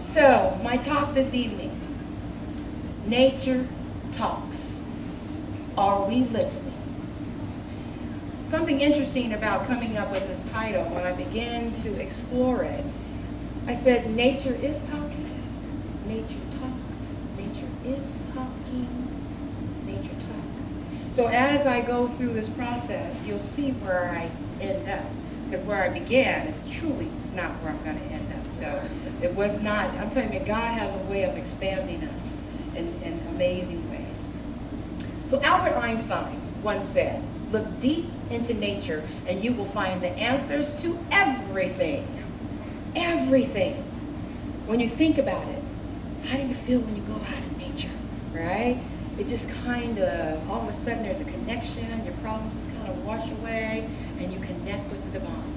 So, my talk this evening, Nature Talks. Are we listening? Something interesting about coming up with this title, when I began to explore it, I said, nature is talking, nature talks, nature is talking, nature talks. So as I go through this process, you'll see where I end up. Because where I began is truly not where I'm going to end up. So it was not, I'm telling you, God has a way of expanding us in amazing ways. So Albert Einstein once said, look deep into nature and you will find the answers to everything. Everything. When you think about it, how do you feel when you go out in nature, right? It just kind of, all of a sudden there's a connection, your problems just kind of wash away, and you connect with the divine.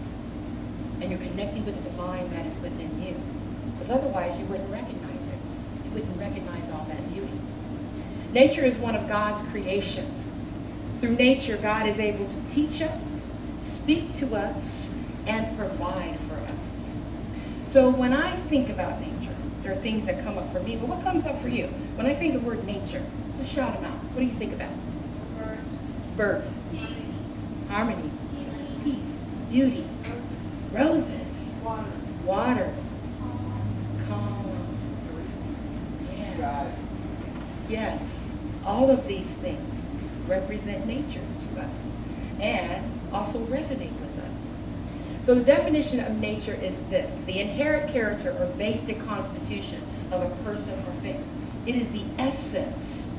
And you're connecting with the divine that is within you. Because otherwise you wouldn't recognize it. You wouldn't recognize all that beauty. Nature is one of God's creations. Through nature, God is able to teach us, speak to us, and provide for us. So when I think about nature, there are things that come up for me, but what comes up for you? When I say the word nature, just shout them out. What do you think about? Birds. Birds. Peace. Harmony. Peace. Beauty. Roses. Water. Water. Calm. Yeah. Yes. All of these things represent nature to us and also resonate with us. So the definition of nature is this: the inherent character or basic constitution of a person or thing. It is the essence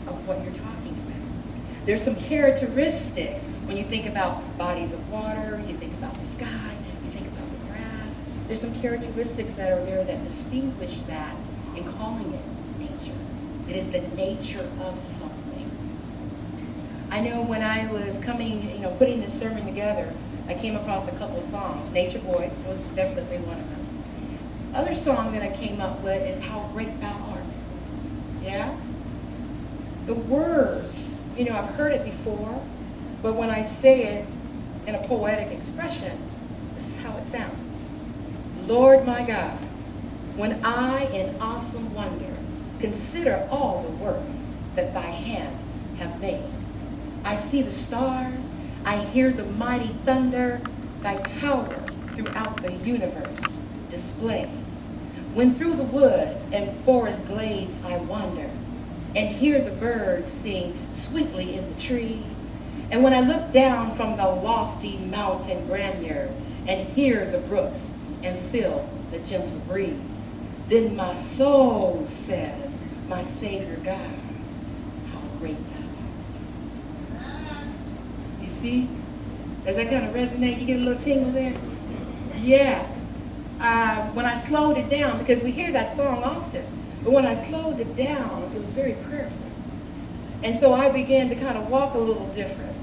of what you're talking about. There's some characteristics when you think about bodies of water, you think about the sky, you think about the grass. There's some characteristics that are there that distinguish that in calling it nature. It is the nature of something. I know when I was putting this sermon together, I came across a couple of songs. Nature Boy was definitely one of them. Other song that I came up with is How Great Thou Art. Yeah? The words, I've heard it before, but when I say it in a poetic expression, this is how it sounds. Lord my God, when I in awesome wonder consider all the works that thy hand have made, I see the stars, I hear the mighty thunder, thy power throughout the universe displayed. When through the woods and forest glades I wander, and hear the birds sing sweetly in the trees, and when I look down from the lofty mountain grandeur, and hear the brooks and feel the gentle breeze, then my soul says, my Savior God, how great thou art. You see? Does that kind of resonate? You get a little tingle there? Yeah. When I slowed it down, because we hear that song often, but when I slowed it down, it was very prayerful. And so I began to kind of walk a little different.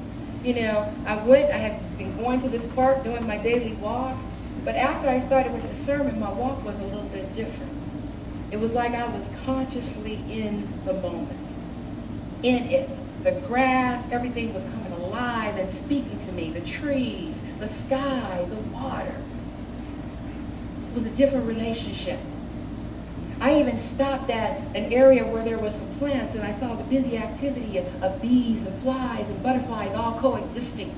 I had been going to this park doing my daily walk, but after I started with the sermon, my walk was a little bit different. It was like I was consciously in the moment. In it. The grass, everything was coming alive and speaking to me. The trees, the sky, the water. It was a different relationship. I even stopped at an area where there was some plants and I saw the busy activity of bees and flies and butterflies all coexisting.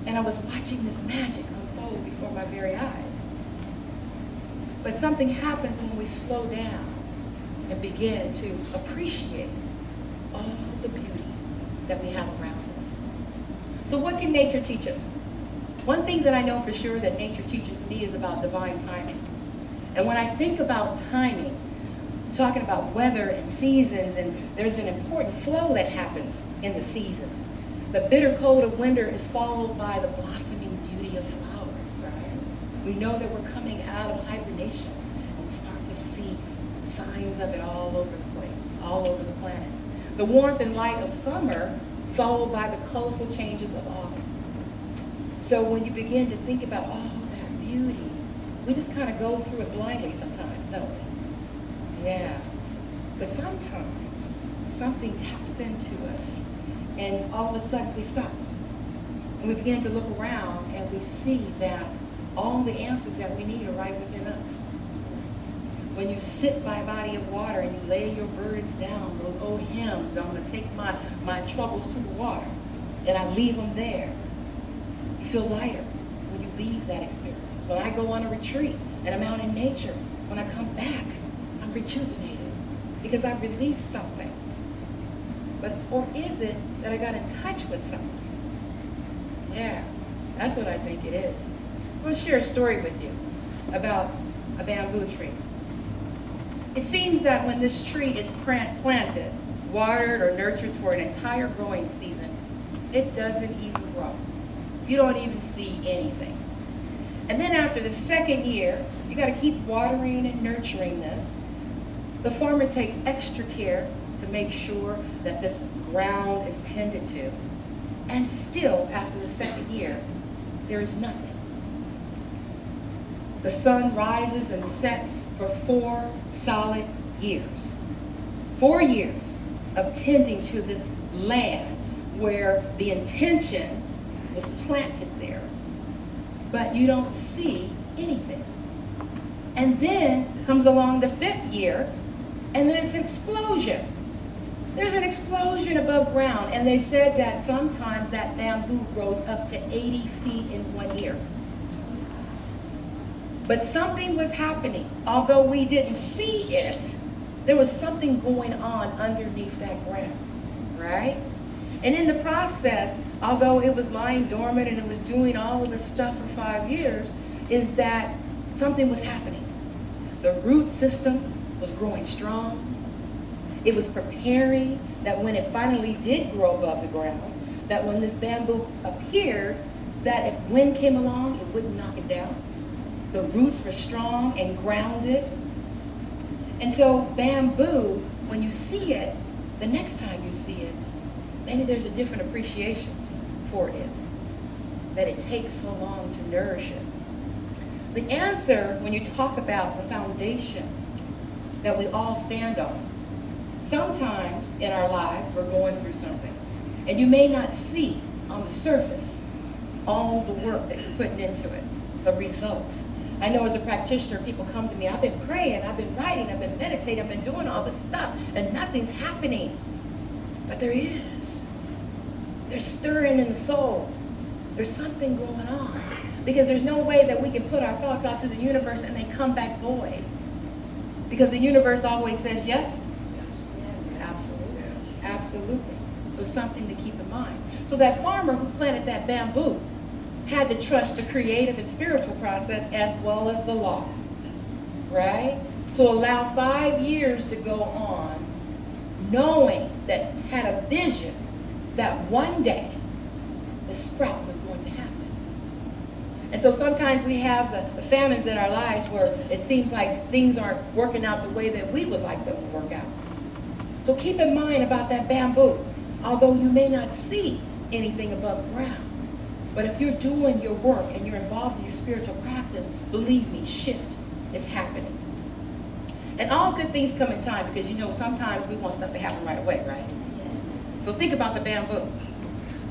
And I was watching this magic unfold before my very eyes. But something happens when we slow down and begin to appreciate all the beauty that we have around us. So what can nature teach us? One thing that I know for sure that nature teaches me is about divine timing. And when I think about timing, I'm talking about weather and seasons, and there's an important flow that happens in the seasons. The bitter cold of winter is followed by the blossoming beauty of flowers, right? We know that we're coming out of hibernation, and we start to see signs of it all over the place, all over the planet. The warmth and light of summer followed by the colorful changes of autumn. So when you begin to think about all that beauty, we just kind of go through it blindly sometimes, don't we? Yeah. But sometimes something taps into us and all of a sudden we stop. And we begin to look around and we see that all the answers that we need are right within us. When you sit by a body of water and you lay your burdens down, those old hymns, I'm going to take my troubles to the water, and I leave them there. You feel lighter when you leave that experience. When I go on a retreat and I'm out in nature, when I come back, I'm rejuvenated because I've released something. Or is it that I got in touch with something? Yeah, that's what I think it is. I'm going to share a story with you about a bamboo tree. It seems that when this tree is planted, watered or nurtured for an entire growing season, it doesn't even grow. You don't even see anything. And then after the second year, you got to keep watering and nurturing this. The farmer takes extra care to make sure that this ground is tended to. And still, after the second year, there is nothing. The sun rises and sets for 4 solid years. 4 years of tending to this land where the intention was planted there. But you don't see anything. And then comes along the 5th year, and then it's an explosion. There's an explosion above ground, and they said that sometimes that bamboo grows up to 80 feet in 1 year. But something was happening. Although we didn't see it, there was something going on underneath that ground, right? And in the process, although it was lying dormant and it was doing all of this stuff for 5 years, is that something was happening. The root system was growing strong. It was preparing that when it finally did grow above the ground, that when this bamboo appeared, that if wind came along, it wouldn't knock it down. The roots were strong and grounded. And so bamboo, when you see it, the next time you see it, maybe there's a different appreciation for it, that it takes so long to nourish it. The answer, when you talk about the foundation that we all stand on, sometimes in our lives we're going through something, and you may not see on the surface all the work that you're putting into it, the results. I know as a practitioner, people come to me, I've been praying, I've been writing, I've been meditating, I've been doing all this stuff, and nothing's happening. But there is. There's stirring in the soul. There's something going on. Because there's no way that we can put our thoughts out to the universe and they come back void. Because the universe always says yes. Yes. Absolutely. Absolutely. So something to keep in mind. So that farmer who planted that bamboo had to trust the creative and spiritual process as well as the law. Right? To allow 5 years to go on, knowing that had a vision that one day the sprout was going to happen. And so sometimes we have the famines in our lives where it seems like things aren't working out the way that we would like them to work out. So keep in mind about that bamboo. Although you may not see anything above ground, but if you're doing your work and you're involved in your spiritual practice, believe me, shift is happening. And all good things come in time, because you know sometimes we want stuff to happen right away, right? So think about the bamboo.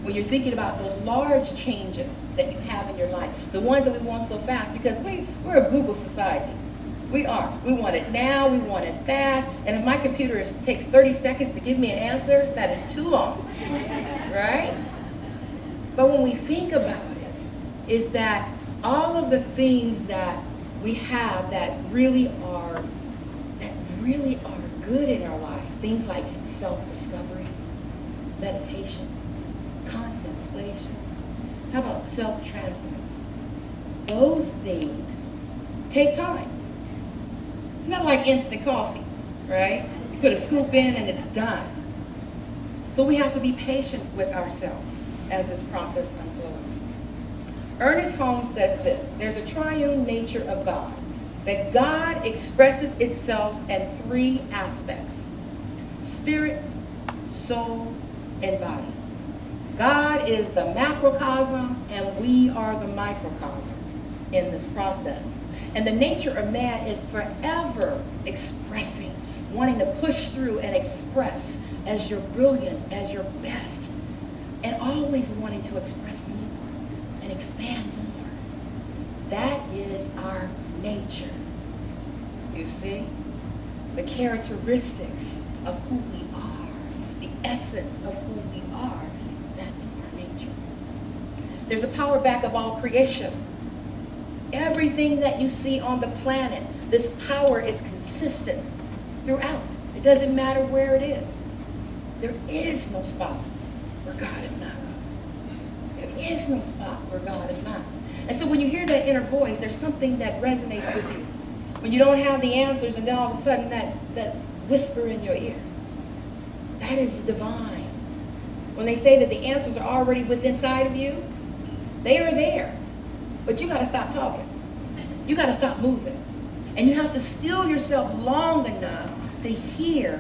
When you're thinking about those large changes that you have in your life, the ones that we want so fast, because we're a Google society. We are. We want it now, we want it fast, and if my computer takes 30 seconds to give me an answer, that is too long, right? But when we think about it, is that all of the things that we have that really are good in our life, things like self-discovery, meditation, contemplation, how about self-transcendence? Those things take time. It's not like instant coffee, right? You put a scoop in and it's done. So we have to be patient with ourselves as this process unfolds. Ernest Holmes says this: there's a triune nature of God, that God expresses itself in 3 aspects: spirit, soul, and body. God is the macrocosm and we are the microcosm in this process. And the nature of man is forever expressing, wanting to push through and express as your brilliance, as your best, and always wanting to express more and expand more. That is our nature. You see? The characteristics of who we are, the essence of who we are, that's our nature. There's a power back of all creation. Everything that you see on the planet, this power is consistent throughout. It doesn't matter where it is. There is no spot where God is not. There is no spot where God is not. And so when you hear that inner voice, there's something that resonates with you. When you don't have the answers and then all of a sudden that whisper in your ear, that is divine. When they say that the answers are already within inside of you, they are there. But you got to stop talking. You got to stop moving. And you have to still yourself long enough to hear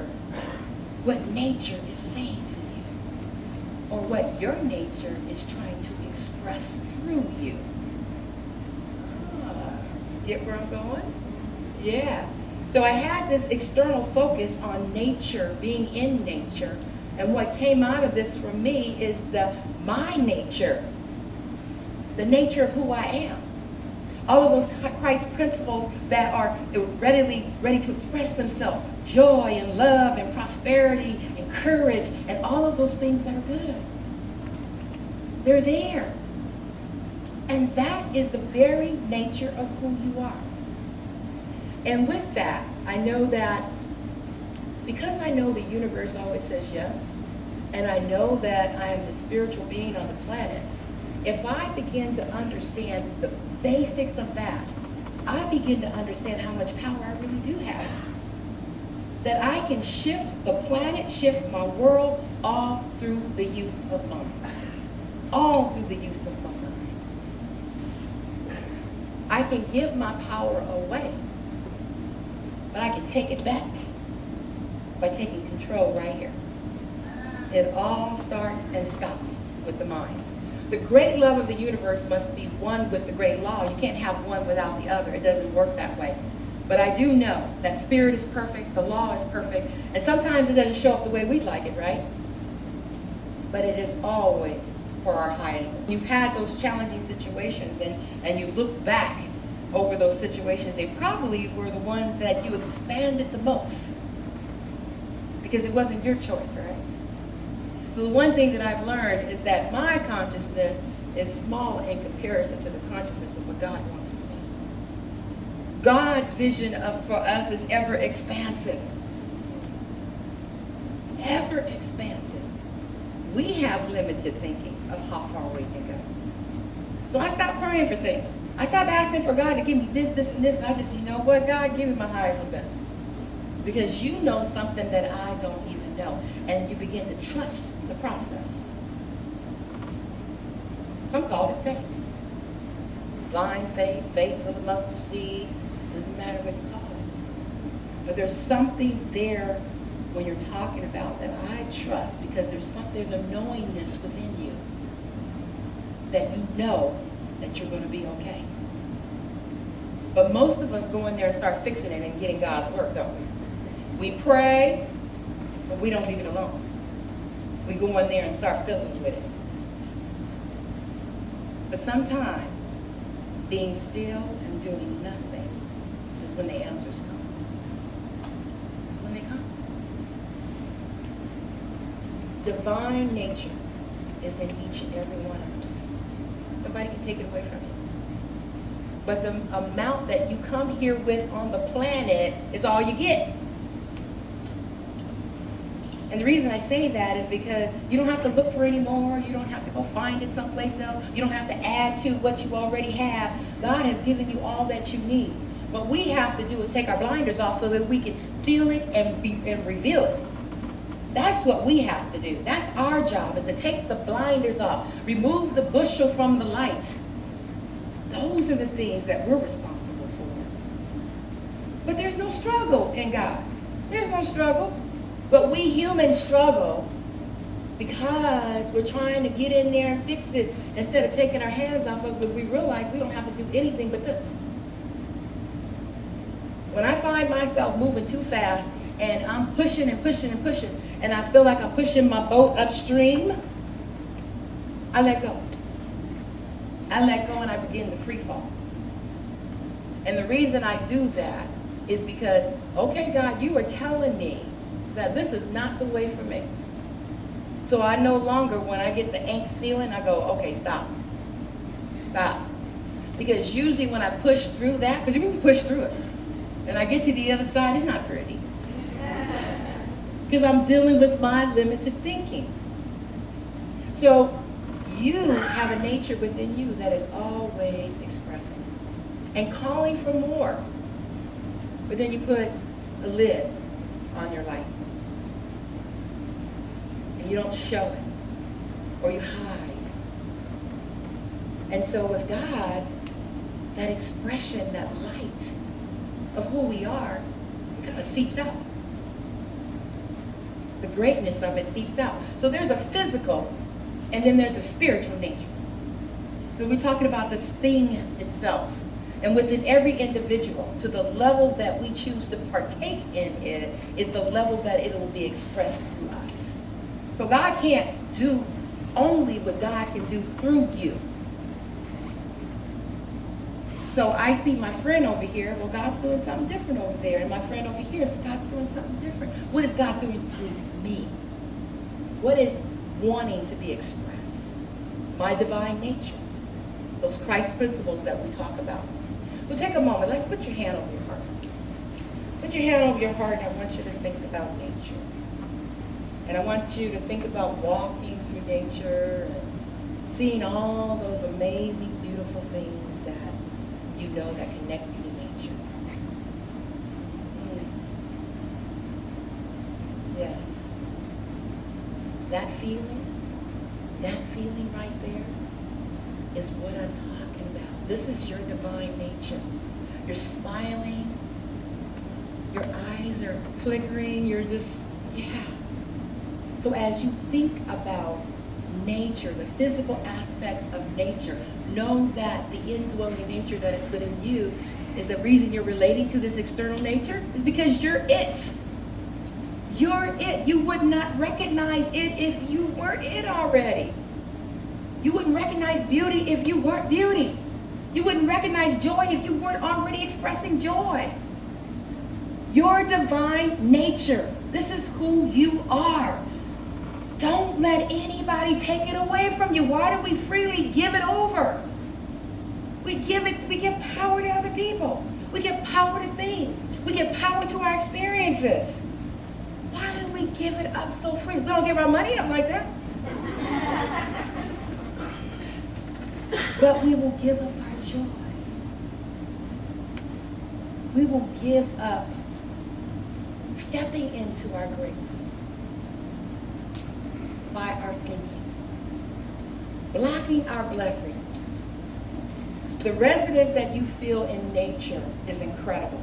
what nature is saying to you, or what your nature is trying to express through you. Get where I'm going? Yeah. So I had this external focus on nature, being in nature, and what came out of this for me is my nature, the nature of who I am. All of those Christ principles that are ready to express themselves, joy and love and prosperity and courage and all of those things that are good. They're there. And that is the very nature of who you are. And with that, I know that because I know the universe always says yes, and I know that I am the spiritual being on the planet, if I begin to understand the basics of that, I begin to understand how much power I really do have. That I can shift the planet, shift my world, all through the use of my mind. All through the use of my mind. I can give my power away, but I can take it back by taking control right here. It all starts and stops with the mind. The great love of the universe must be one with the great law. You can't have one without the other. It doesn't work that way. But I do know that spirit is perfect, the law is perfect, and sometimes it doesn't show up the way we'd like it, right? But it is always for our highest. You've had those challenging situations, and you look back over those situations, they probably were the ones that you expanded the most because it wasn't your choice, right? So the one thing that I've learned is that my consciousness is small in comparison to the consciousness of what God wants for me. God's vision for us is ever expansive. Ever expansive. We have limited thinking of how far we can go. So I stopped praying for things. I stopped asking for God to give me this, this, and this. And I just, you know what, God, give me my highest and best. Because you know something that I don't even know. And you begin to trust the process. Some call it faith. Blind faith, faith with a mustard seed. Doesn't matter what you call it. But there's something there when you're talking about that I trust, because there's a knowingness within you that you know that you're going to be okay. But most of us go in there and start fixing it and getting God's work, don't we? We pray, but we don't leave it alone. We go in there and start filling with it. But sometimes being still and doing nothing is when the answers come. It's when they come. Divine nature is in each and every one of us. Nobody can take it away from you. But the amount that you come here with on the planet is all you get. And the reason I say that is because you don't have to look for any more. You don't have to go find it someplace else. You don't have to add to what you already have. God has given you all that you need. What we have to do is take our blinders off so that we can feel it and reveal it. That's what we have to do. That's our job, is to take the blinders off. Remove the bushel from the light. Those are the things that we're responsible for. But there's no struggle in God. There's no struggle. But we humans struggle because we're trying to get in there and fix it instead of taking our hands off of it. We realize we don't have to do anything but this. When I find myself moving too fast and I'm pushing and pushing and pushing, and I feel like I'm pushing my boat upstream, I let go. I let go and I begin to free fall. And the reason I do that is because, okay, God, you are telling me that this is not the way for me. So I no longer, when I get the angst feeling, I go, okay, stop. Stop. Because usually when I push through that, because you can push through it, and I get to the other side, it's not pretty. Because I'm dealing with my limited thinking. So you have a nature within you that is always expressing and calling for more. But then you put a lid on your light. And you don't show it. Or you hide. And so with God, that expression, that light of who we are, it kind of seeps out. The greatness of it seeps out. So there's a physical, and then there's a spiritual nature. So we're talking about this thing itself. And within every individual, to the level that we choose to partake in it, is the level that it will be expressed through us. So God can't do only what God can do through you. So I see my friend over here, well, God's doing something different over there. And my friend over here, so God's doing something different. What is God doing through me? What is wanting to be expressed? My divine nature. Those Christ principles that we talk about. So take a moment. Let's put your hand over your heart. Put your hand over your heart, and I want you to think about nature. And I want you to think about walking through nature and seeing all those amazing, beautiful things that you know that connect you to nature. Yes. That feeling right there is what I'm talking about. This is your divine nature. You're smiling. Your eyes are flickering. You're just, yeah. So as you think about nature, the physical aspects of nature, know that the indwelling nature that is within you is the reason you're relating to this external nature is because you're it. You're it. You would not recognize it if you weren't it already. You wouldn't recognize beauty if you weren't beauty. You wouldn't recognize joy if you weren't already expressing joy. Your divine nature. This is who you are. Don't let anybody take it away from you. Why do we freely give it over? We give power to other people. We give power to things. We give power to our experiences. Why do we give it up so freely? We don't give our money up like that. But we will give up our joy. We will give up stepping into our greatness by our thinking, blocking our blessings. The resonance that you feel in nature is incredible.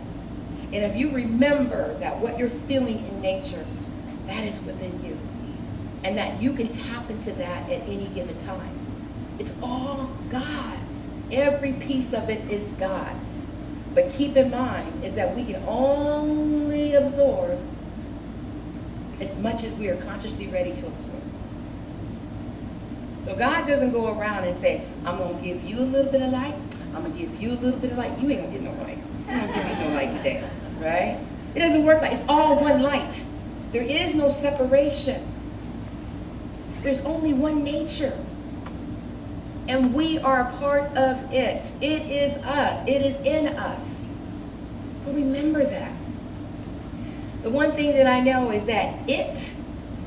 And if you remember that what you're feeling in nature, that is within you. And that you can tap into that at any given time. It's all God. Every piece of it is God. But keep in mind is that we can only absorb as much as we are consciously ready to absorb. So God doesn't go around and say, I'm going to give you a little bit of light. I'm going to give you a little bit of light. You ain't going to get no light. I'm going to give you no light today. Right? It doesn't work like it's all one light. There is no separation. There's only one nature. And we are a part of it. It is us. It is in us. So remember that. The one thing that I know is that it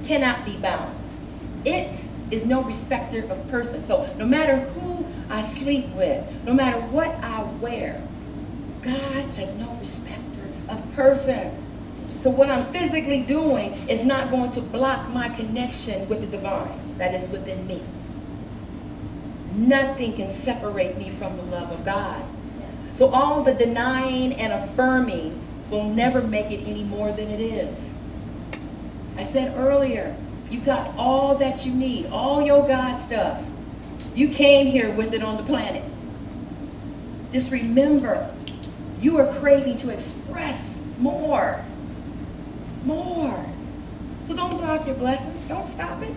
cannot be bound. It is no respecter of person. So no matter who I sleep with, no matter what I wear, God has no respecter of persons. So what I'm physically doing is not going to block my connection with the divine that is within me. Nothing can separate me from the love of God. So all the denying and affirming will never make it any more than it is. I said earlier, you got all that you need, all your God stuff. You came here with it on the planet. Just remember, you are craving to express more. More. So don't block your blessings. Don't stop it.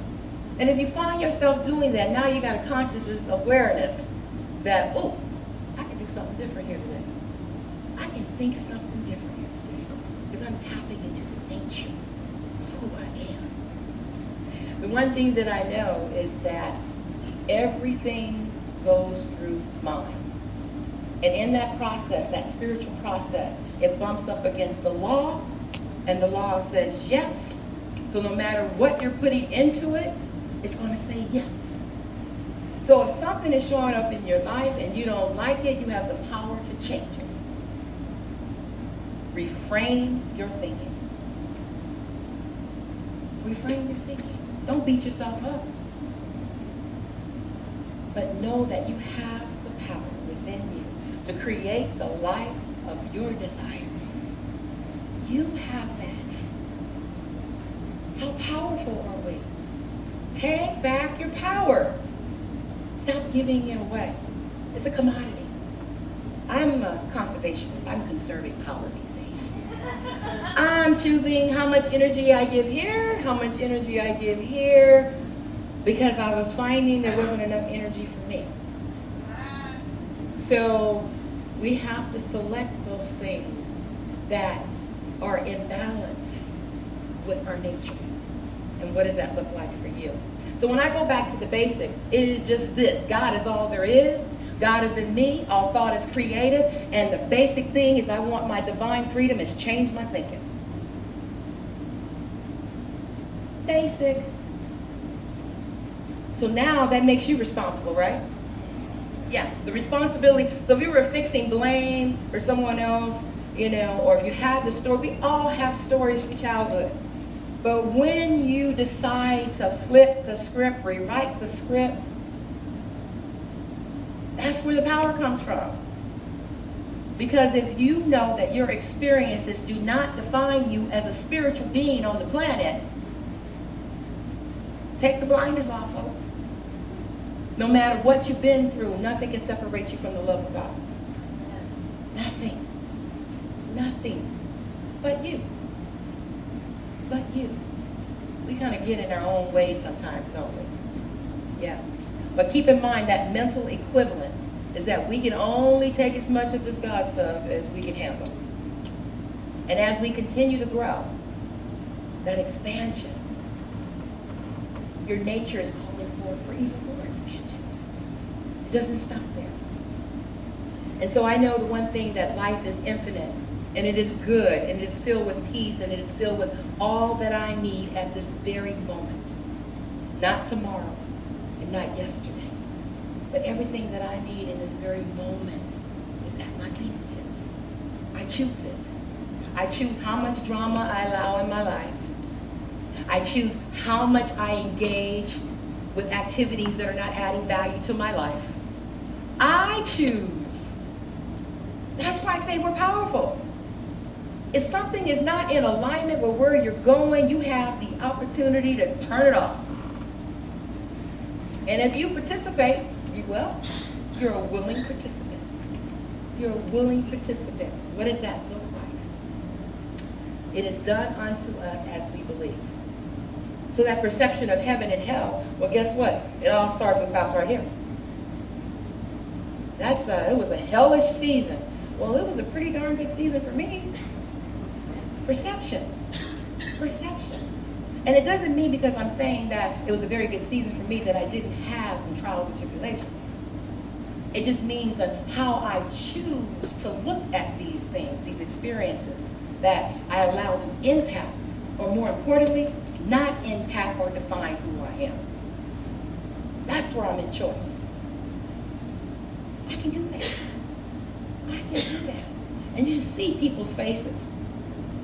And if you find yourself doing that, now you got a consciousness awareness that, oh, I can do something different here today. I can think something different here The one thing that I know is that everything goes through mind. And in that process, that spiritual process, it bumps up against the law, and the law says yes. So no matter what you're putting into it, it's going to say yes. So if something is showing up in your life and you don't like it, you have the power to change it. Reframe your thinking. Reframe your thinking. Don't beat yourself up. But know that you have the power within you to create the life of your desires. You have that. How powerful are we? Take back your power. Stop giving it away. It's a commodity. I'm a conservationist. I'm conserving power these days. I'm choosing how much energy I give here, how much energy I give here, because I was finding there wasn't enough energy for me. So we have to select those things that are in balance with our nature. And what does that look like for you? So when I go back to the basics, it is just this. God is all there is. God is in me. All thought is creative. And the basic thing is I want my divine freedom is change my thinking. Basic. So now that makes you responsible, right? Yeah, the responsibility. So if you were fixing blame for someone else, or if you had the story, we all have stories from childhood. But when you decide to flip the script, rewrite the script, that's where the power comes from. Because if you know that your experiences do not define you as a spiritual being on the planet, take the blinders off, folks. No matter what you've been through, nothing can separate you from the love of God. Nothing. Nothing. But you. But you. We kind of get in our own way sometimes, don't we? Yeah. But keep in mind that mental equivalent is that we can only take as much of this God stuff as we can handle. And as we continue to grow, that expansion, your nature is calling for even more expansion. It doesn't stop there. And so I know the one thing, that life is infinite, and it is good, and it is filled with peace, and it is filled with all that I need at this very moment. Not tomorrow, and not yesterday, but everything that I need in this very moment is at my fingertips. I choose it. I choose how much drama I allow in my life. I choose how much I engage with activities that are not adding value to my life. I choose. That's why I say we're powerful. If something is not in alignment with where you're going, you have the opportunity to turn it off. And if you participate, you're a willing participant. You're a willing participant. What does that look like? It is done unto us as we believe. So that perception of heaven and hell, well, guess what? It all starts and stops right here. It was a hellish season. Well, it was a pretty darn good season for me. Perception. Perception. And it doesn't mean because I'm saying that it was a very good season for me that I didn't have some trials and tribulations. It just means how I choose to look at these things, these experiences that I allow to impact, or more importantly, not impact or define who I am. That's where I'm in choice. I can do that. I can do that. And you see people's faces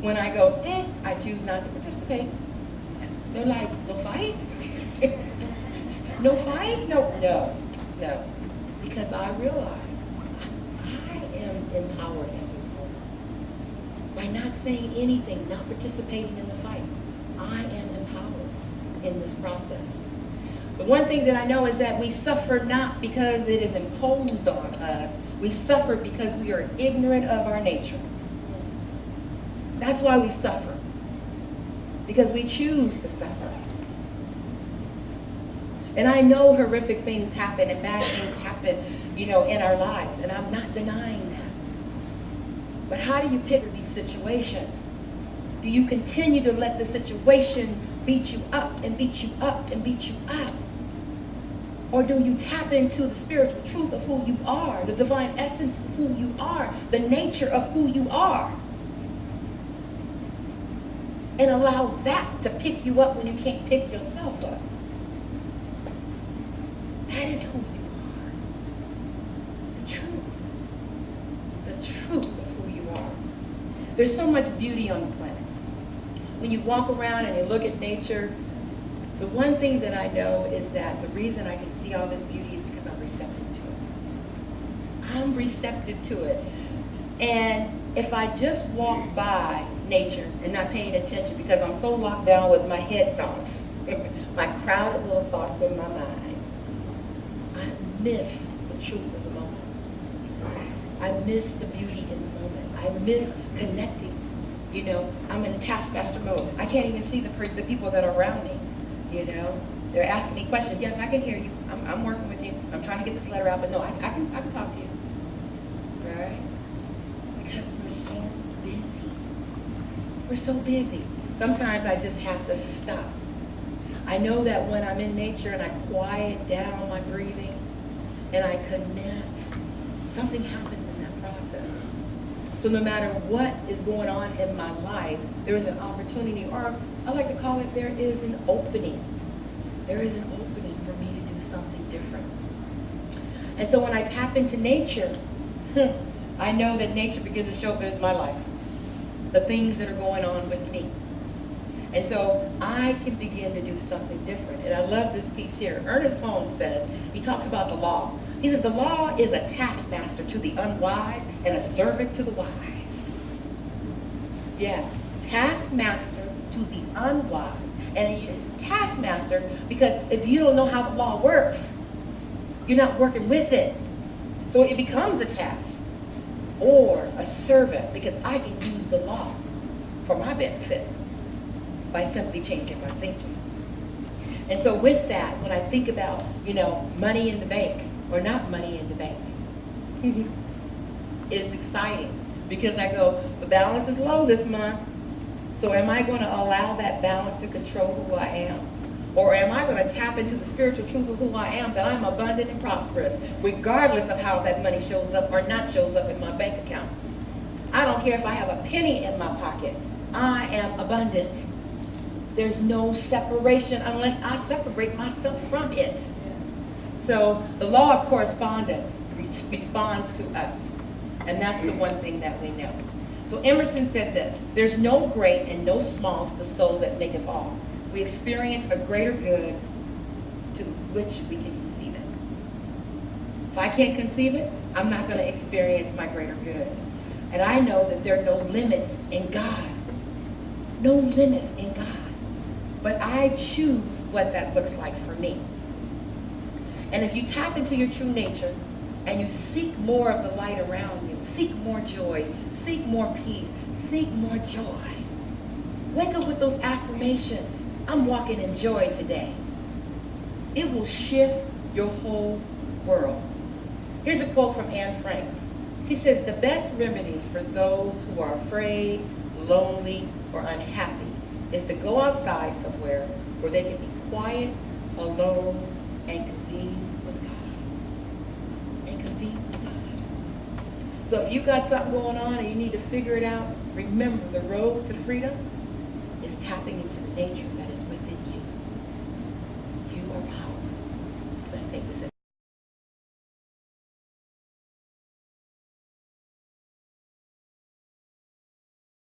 when I go, I choose not to participate. They're like, no fight? No fight? No. Because I realize I am empowered at this moment. By not saying anything, not participating in the fight, I am empowered in this process. The one thing that I know is that we suffer not because it is imposed on us. We suffer because we are ignorant of our nature. That's why we suffer. Because we choose to suffer. And I know horrific things happen and bad things happen, in our lives. And I'm not denying that. But how do you picture these situations? Do you continue to let the situation beat you up and beat you up and beat you up? Or do you tap into the spiritual truth of who you are, the divine essence of who you are, the nature of who you are, and allow that to pick you up when you can't pick yourself up? That is who you are. The truth. The truth of who you are. There's so much beauty on the planet. When you walk around and you look at nature, the one thing that I know is that the reason I can see all this beauty is because I'm receptive to it. I'm receptive to it. And if I just walk by nature and not paying attention because I'm so locked down with my head thoughts, my crowded little thoughts in my mind, I miss the truth of the moment. I miss the beauty in the moment. I miss connecting. You know, I'm in taskmaster mode. I can't even see the people that are around me. You know, they're asking me questions. Yes, I can hear you. I'm working with you. I'm trying to get this letter out, but no, I can talk to you. Right? Because we're so busy. We're so busy. Sometimes I just have to stop. I know that when I'm in nature and I quiet down my breathing and I connect, something happens in that process. So no matter what is going on in my life, there is an opportunity, or I like to call it, there is an opening. There is an opening for me to do something different. And so when I tap into nature, I know that nature begins to show up as my life, the things that are going on with me. And so I can begin to do something different. And I love this piece here. Ernest Holmes says, he talks about the law. He says, the law is a taskmaster to the unwise and a servant to the wise. Yeah, taskmaster to the unwise. And it's taskmaster because if you don't know how the law works, you're not working with it. So it becomes a task. Or a servant, because I can use the law for my benefit by simply changing my thinking. And so with that, when I think about, money in the bank or not money in the bank, it's exciting because I go, the balance is low this month. So am I going to allow that balance to control who I am? Or am I going to tap into the spiritual truth of who I am, that I'm abundant and prosperous, regardless of how that money shows up or not shows up in my bank account? I don't care if I have a penny in my pocket. I am abundant. There's no separation unless I separate myself from it. So the law of correspondence responds to us. And that's the one thing that we know. So Emerson said this, there's no great and no small to the soul that maketh all. We experience a greater good to which we can conceive it. If I can't conceive it, I'm not going to experience my greater good. And I know that there are no limits in God. No limits in God. But I choose what that looks like for me. And if you tap into your true nature and you seek more of the light around you, seek more joy, seek more peace, seek more joy. Wake up with those affirmations. I'm walking in joy today. It will shift your whole world. Here's a quote from Anne Frank. She says, the best remedy for those who are afraid, lonely, or unhappy is to go outside somewhere where they can be quiet, alone, and convene with God. And convene with God. So if you got something going on and you need to figure it out, remember the road to freedom is tapping into the nature that is